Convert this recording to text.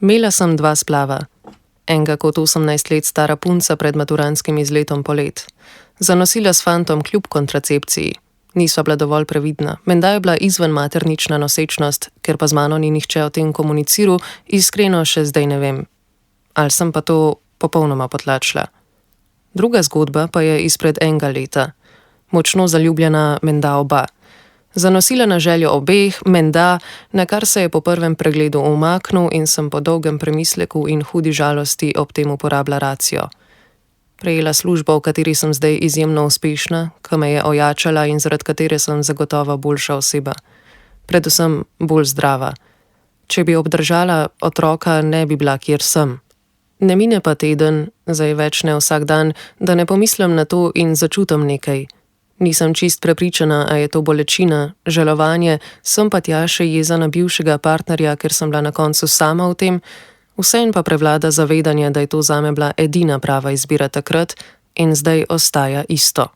Imela sem 2 splava. Enega kot 18 let stara punca pred maturantskim izletom polet. Zanosila s fantom kljub kontracepciji. Nisva bila dovolj previdna. Menda je bila izven maternična nosečnost, ker pa z mano ni nihče o tem komuniciral, iskreno še zdaj ne vem. Ali sem pa to popolnoma potlačila. Druga zgodba pa je izpred enega leta. Močno zaljubljena menda oba. Zanosila na željo obeh, menda, na kar se je po prvem pregledu umaknil in sem po dolgem premisleku in hudi žalosti ob tem uporabila racijo. Prejela službo, v kateri sem zdaj izjemno uspešna, ki me je ojačala in zaradi katere sem zagotovo boljša oseba. Predvsem bolj zdrava. Če bi obdržala otroka, ne bi bila, kjer sem. Ne mine pa teden, zdaj več ne vsak dan, da ne pomislim na to in začutim nekaj. Nisem čist prepričana, a je to bolečina, žalovanje, sem pa tja še jeza na bivšega partnerja, ker sem bila na koncu sama v tem, vseeno pa prevlada zavedanje, da je to zame bila edina prava izbira takrat in zdaj ostaja isto.